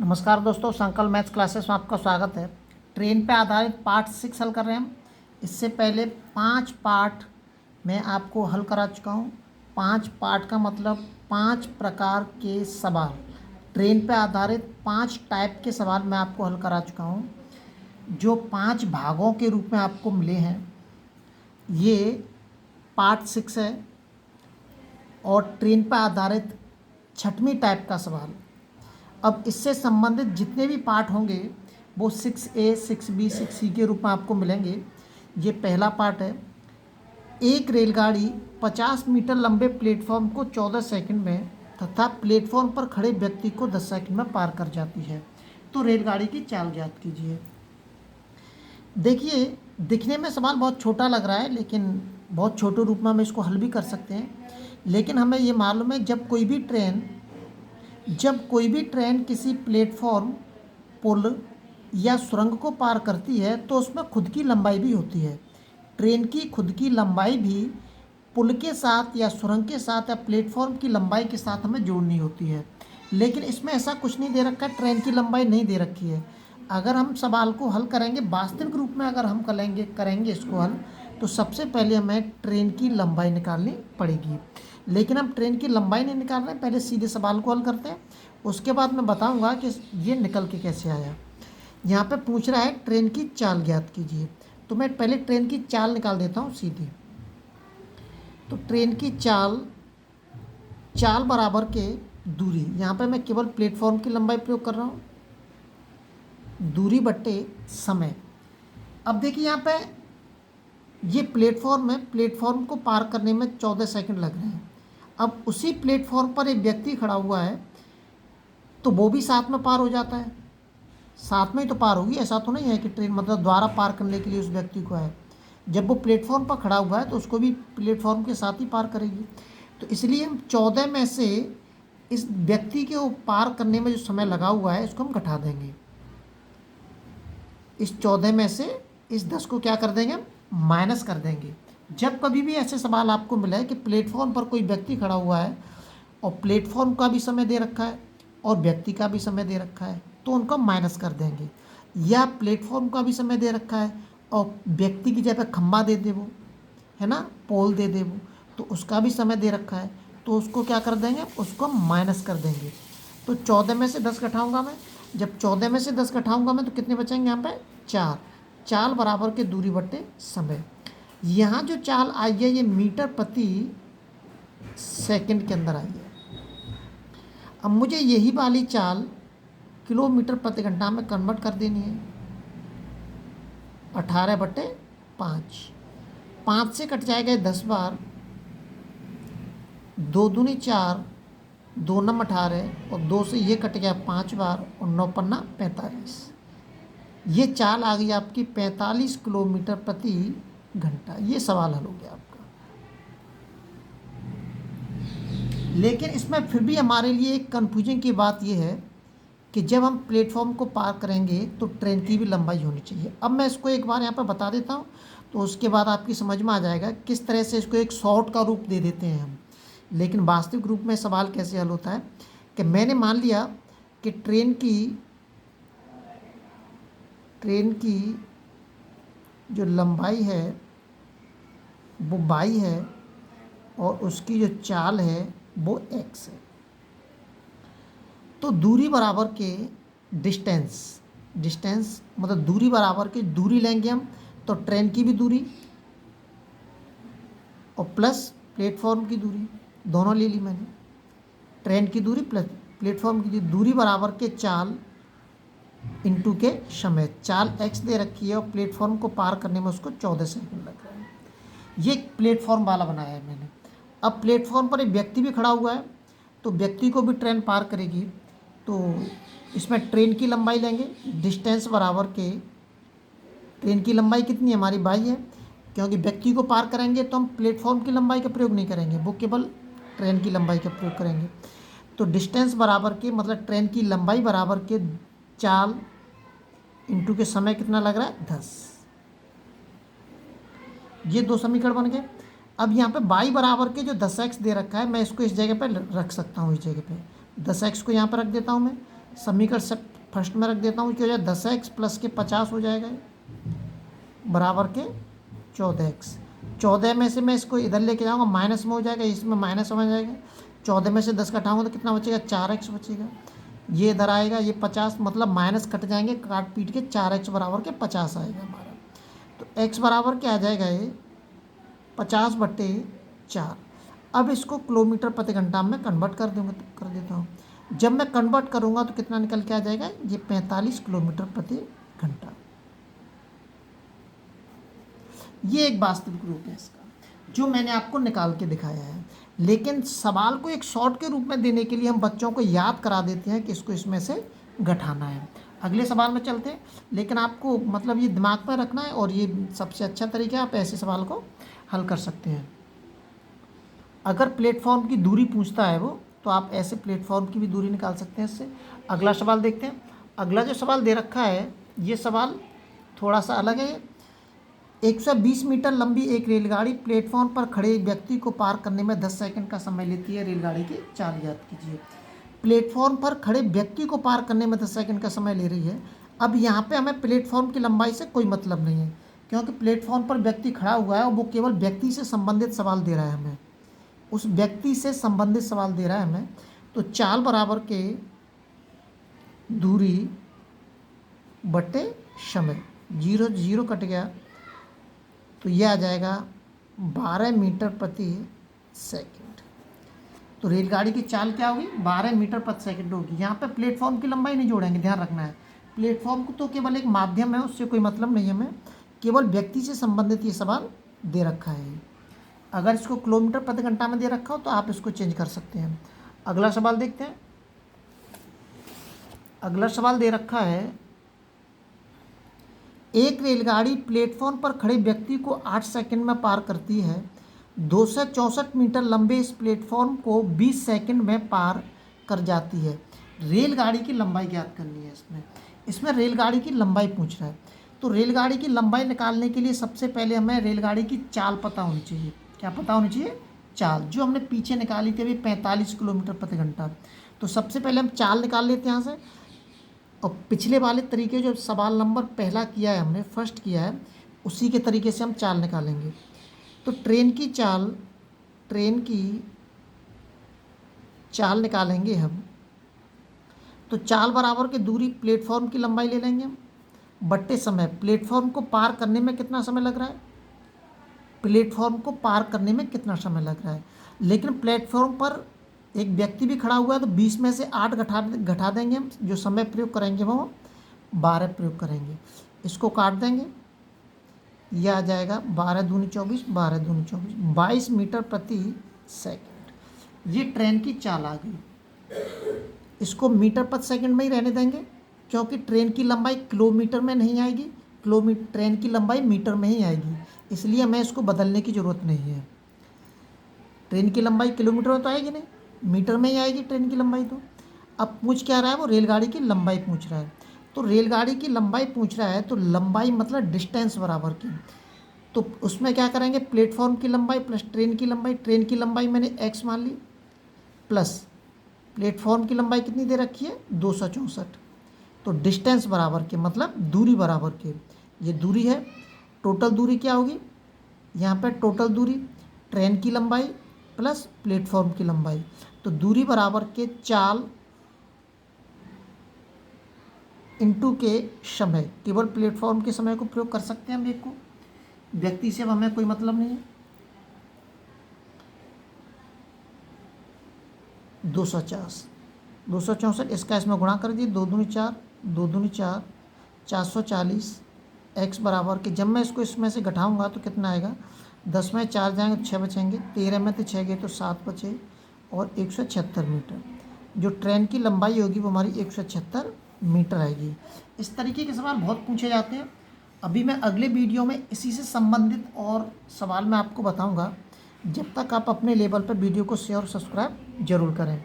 नमस्कार दोस्तों, संकल्प मैथ्स क्लासेस में आपका स्वागत है। ट्रेन पे आधारित पार्ट 6 हल कर रहे हैं हम। इससे पहले 5 पार्ट मैं आपको हल करा चुका हूँ। 5 पार्ट का मतलब 5 प्रकार के सवाल, ट्रेन पे आधारित 5 टाइप के सवाल मैं आपको हल करा चुका हूँ, जो 5 भागों के रूप में आपको मिले हैं। ये पार्ट 6 है और ट्रेन पर आधारित 6वीं टाइप का सवाल। अब इससे संबंधित जितने भी पार्ट होंगे वो 6A, 6B, 6C के रूप में आपको मिलेंगे। ये पहला पार्ट है। एक रेलगाड़ी 50 मीटर लंबे प्लेटफॉर्म को 14 सेकंड में तथा प्लेटफॉर्म पर खड़े व्यक्ति को 10 सेकंड में पार कर जाती है, तो रेलगाड़ी की चाल ज्ञात कीजिए। देखिए, दिखने में सवाल बहुत छोटा लग रहा है, लेकिन बहुत छोटे रूप में हम इसको हल भी कर सकते हैं। लेकिन हमें ये मालूम है, जब कोई भी ट्रेन किसी प्लेटफॉर्म, पुल या सुरंग को पार करती है तो उसमें खुद की लंबाई भी होती है। ट्रेन की खुद की लंबाई भी पुल के साथ या सुरंग के साथ या प्लेटफॉर्म की लंबाई के साथ हमें जोड़नी होती है। लेकिन इसमें ऐसा कुछ नहीं दे रखा है, ट्रेन की लंबाई नहीं दे रखी है। अगर हम सवाल को हल करेंगे वास्तविक रूप में, अगर हम करेंगे इसको हल, तो सबसे पहले हमें ट्रेन की लंबाई निकालनी पड़ेगी। लेकिन हम ट्रेन की लंबाई नहीं निकाल रहे हैं, पहले सीधे सवाल को हल करते हैं। उसके बाद मैं बताऊंगा कि ये निकल के कैसे आया। यहाँ पे पूछ रहा है ट्रेन की चाल ज्ञात कीजिए, तो मैं पहले ट्रेन की चाल निकाल देता हूँ सीधी। तो ट्रेन की चाल बराबर के दूरी, यहाँ पे मैं केवल प्लेटफॉर्म की लंबाई प्रयोग कर रहा हूँ, दूरी बट्टे समय। अब देखिए, यहाँ पे ये प्लेटफॉर्म है, प्लेटफॉर्म को पार करने में 14 सेकंड लग रहे हैं। अब उसी प्लेटफॉर्म पर एक व्यक्ति खड़ा हुआ है, तो वो भी साथ में पार हो जाता है, साथ में ही तो पार होगी। ऐसा तो नहीं है कि ट्रेन मतलब द्वारा पार करने के लिए उस व्यक्ति को है। जब वो प्लेटफॉर्म पर खड़ा हुआ है तो उसको भी प्लेटफॉर्म के साथ ही पार करेगी। तो इसलिए हम 14 में से इस व्यक्ति के पार करने में जो समय लगा हुआ है इसको हम घटा देंगे। इस 14 में से इस 10 को क्या कर देंगे, माइनस कर देंगे। जब कभी भी ऐसे सवाल आपको मिला है कि प्लेटफॉर्म पर कोई व्यक्ति खड़ा हुआ है और प्लेटफॉर्म का भी समय दे रखा है और व्यक्ति का भी समय दे रखा है, तो उनको माइनस कर देंगे। या प्लेटफॉर्म का भी समय दे रखा है और व्यक्ति की जगह खंबा दे दे, वो है ना, पोल दे दे वो, तो उसका भी समय दे रखा है, तो उसको क्या कर देंगे, उसको माइनस कर देंगे। तो 14 में से 10 घटाऊँगा मैं। जब 14 में से 10 घटाऊँगा मैं तो कितने बचेंगे यहाँ पे, 4। चाल बराबर के दूरी बट्टे समय। यहाँ जो चाल आई है ये मीटर प्रति सेकंड के अंदर आई है। अब मुझे यही वाली चाल किलोमीटर प्रति घंटा में कन्वर्ट कर देनी है। 18/5, 5 से कट जाएगा 10 बार, 2 दूनी 4, 2 नम 18 और 2 से ये कट गया 5 बार और 9 पन्ना 45। ये चाल आ गई आपकी 45 किलोमीटर प्रति घंटा। ये सवाल हल हो गया आपका। लेकिन इसमें फिर भी हमारे लिए एक कन्फ्यूजन की बात यह है कि जब हम प्लेटफॉर्म को पार करेंगे तो ट्रेन की भी लंबाई होनी चाहिए। अब मैं इसको एक बार यहाँ पर बता देता हूँ, तो उसके बाद आपकी समझ में आ जाएगा किस तरह से इसको एक शॉर्ट का रूप दे देते हैं हम। लेकिन वास्तविक रूप में सवाल कैसे हल होता है कि मैंने मान लिया कि ट्रेन की जो लंबाई है वो y है और उसकी जो चाल है वो x है। तो दूरी बराबर के डिस्टेंस मतलब दूरी बराबर के दूरी लेंगे हम, तो ट्रेन की भी दूरी और प्लस प्लेटफॉर्म की दूरी, दोनों ले ली मैंने। ट्रेन की दूरी प्लस प्लेटफॉर्म की दूरी बराबर के चाल इंटू के समय। चाल x दे रखी है और प्लेटफॉर्म को पार करने में उसको 14 सेकंड लग रहा है। ये प्लेटफॉर्म वाला बनाया है मैंने। अब प्लेटफॉर्म पर एक व्यक्ति भी खड़ा हुआ है, तो व्यक्ति को भी ट्रेन पार करेगी, तो इसमें ट्रेन की लंबाई लेंगे। डिस्टेंस बराबर के, ट्रेन की लंबाई कितनी है हमारी, y है, क्योंकि व्यक्ति को पार करेंगे तो हम प्लेटफॉर्म की लंबाई का प्रयोग नहीं करेंगे, वो केवल ट्रेन की लंबाई का प्रयोग करेंगे। तो डिस्टेंस बराबर के मतलब ट्रेन की लंबाई बराबर के चाल इंटू के समय कितना लग रहा है, 10। ये 2 समीकरण बन गए। अब यहाँ पे y बराबर के जो 10x दे रखा है, मैं इसको इस जगह पे रख सकता हूँ, इस जगह पे 10x को यहाँ पर रख देता हूँ मैं। समीकरण फर्स्ट में रख देता हूँ, क्या हो जाए 10x प्लस के 50 हो जाएगा बराबर के 14x। 14 में से मैं इसको इधर लेके जाऊँगा, माइनस में हो जाएगा, इसमें माइनस में जाएगा। 14 में से 10 घटाऊँगा तो कितना बचेगा, 4x बचेगा। ये इधर आएगा, ये 50 मतलब माइनस कट जाएंगे, काट पीट के 4x बराबर के 50 आएगा हमारा। तो x बराबर क्या आ जाएगा, ये 50/4। अब इसको किलोमीटर प्रति घंटा में कन्वर्ट कर दूँगा, तो कर देता हूँ। जब मैं कन्वर्ट करूँगा तो कितना निकल के आ जाएगा, ये 45 किलोमीटर प्रति घंटा। ये एक वास्तविक रूप है इसका, जो मैंने आपको निकाल के दिखाया है। लेकिन सवाल को एक शॉर्ट के रूप में देने के लिए हम बच्चों को याद करा देते हैं कि इसको इसमें से घटाना है। अगले सवाल में चलते हैं, लेकिन आपको मतलब ये दिमाग पर रखना है, और ये सबसे अच्छा तरीका है, आप ऐसे सवाल को हल कर सकते हैं। अगर प्लेटफॉर्म की दूरी पूछता है वो, तो आप ऐसे प्लेटफॉर्म की भी दूरी निकाल सकते हैं इससे। अगला सवाल देखते हैं। अगला जो सवाल दे रखा है, ये सवाल थोड़ा सा अलग है। 120 मीटर लंबी एक रेलगाड़ी प्लेटफॉर्म पर खड़े व्यक्ति को पार करने में 10 सेकंड का समय लेती है। रेलगाड़ी की चाल याद कीजिए। प्लेटफॉर्म पर खड़े व्यक्ति को पार करने में 10 सेकंड का समय ले रही है। अब यहाँ पे हमें प्लेटफॉर्म की लंबाई से कोई मतलब नहीं है, क्योंकि प्लेटफॉर्म पर व्यक्ति खड़ा हुआ है और वो केवल व्यक्ति से संबंधित सवाल दे रहा है हमें, उस व्यक्ति से संबंधित सवाल दे रहा है हमें। तो चाल बराबर के दूरी बटे समय, 0 0 कट गया, तो यह आ जाएगा 12 मीटर प्रति सेकंड। तो रेलगाड़ी की चाल क्या होगी, 12 मीटर प्रति सेकंड होगी। यहाँ पे प्लेटफॉर्म की लंबाई नहीं जोड़ेंगे, ध्यान रखना है। प्लेटफॉर्म को तो केवल एक माध्यम है, उससे कोई मतलब नहीं है हमें, केवल व्यक्ति से संबंधित ये सवाल दे रखा है। अगर इसको किलोमीटर प्रति घंटा में दे रखा हो तो आप इसको चेंज कर सकते हैं। अगला सवाल देखते हैं। अगला सवाल दे रखा है, एक रेलगाड़ी प्लेटफॉर्म पर खड़े व्यक्ति को 8 सेकंड में पार करती है। 264 मीटर लंबे इस प्लेटफॉर्म को 20 सेकंड में पार कर जाती है। रेलगाड़ी की लंबाई ज्ञात करनी है। इसमें रेलगाड़ी की लंबाई पूछ रहा है। तो रेलगाड़ी की लंबाई निकालने के लिए सबसे पहले हमें रेलगाड़ी की चाल पता होनी चाहिए। क्या पता होनी चाहिए, चाल, जो हमने पीछे निकाली थी अभी 45 किलोमीटर प्रति घंटा। तो सबसे पहले हम चाल निकाल लेते हैं यहाँ से, और पिछले वाले तरीके जो सवाल नंबर पहला किया है हमने, फर्स्ट किया है, उसी के तरीके से हम चाल निकालेंगे। तो ट्रेन की चाल निकालेंगे हम। तो चाल बराबर के दूरी प्लेटफॉर्म की लंबाई ले लेंगे हम, बट्टे समय। प्लेटफॉर्म को पार करने में कितना समय लग रहा है, प्लेटफॉर्म को पार करने में कितना समय लग रहा है। लेकिन प्लेटफॉर्म पर एक व्यक्ति भी खड़ा हुआ है, तो 20 में से 8 घटा देंगे हम। जो समय प्रयोग करेंगे वो 12 प्रयोग करेंगे। इसको काट देंगे, यह आ जाएगा 12 दूनी 24, 12 दूनी 24, 22 मीटर प्रति सेकंड। ये ट्रेन की चाल आ गई। इसको मीटर प्रति सेकंड में ही रहने देंगे, क्योंकि ट्रेन की लंबाई किलोमीटर में नहीं आएगी, ट्रेन की लंबाई मीटर में ही आएगी, इसलिए हमें इसको बदलने की ज़रूरत नहीं है। ट्रेन की लंबाई किलोमीटर में तो आएगी नहीं, मीटर में ही आएगी ट्रेन की लंबाई। तो अब पूछ क्या रहा है, वो रेलगाड़ी की लंबाई पूछ रहा है। तो रेलगाड़ी की लंबाई पूछ रहा है, तो लंबाई मतलब डिस्टेंस बराबर की। तो उसमें क्या करेंगे, प्लेटफॉर्म की लंबाई प्लस ट्रेन की लंबाई। ट्रेन की लंबाई मैंने x मान ली, प्लस प्लेटफॉर्म की लंबाई कितनी दे रखी है, 264। तो डिस्टेंस बराबर के मतलब दूरी बराबर के, ये दूरी है। टोटल दूरी क्या होगी, यहाँ पर टोटल दूरी ट्रेन की लंबाई प्लस प्लेटफॉर्म की लंबाई। तो दूरी बराबर के चाल इंटू के समय। केवल प्लेटफॉर्म के समय को प्रयोग कर सकते हैं हम, एक को, व्यक्ति से हमें कोई मतलब नहीं है। 264 इसका इसमें गुणा कर दिए, 2 दूनी 4, 2 दूनी 4, 440 x बराबर के, जब मैं इसको इसमें से घटाऊंगा तो कितना आएगा, 10 में 4 जाएंगे 6 बचेंगे, 13 में तो 6 गए तो 7 बचे, और 176 मीटर। जो ट्रेन की लंबाई होगी वो हमारी 176 मीटर आएगी। इस तरीके के सवाल बहुत पूछे जाते हैं। अभी मैं अगले वीडियो में इसी से संबंधित और सवाल मैं आपको बताऊंगा। जब तक आप अपने लेवल पर वीडियो को शेयर और सब्सक्राइब जरूर करें।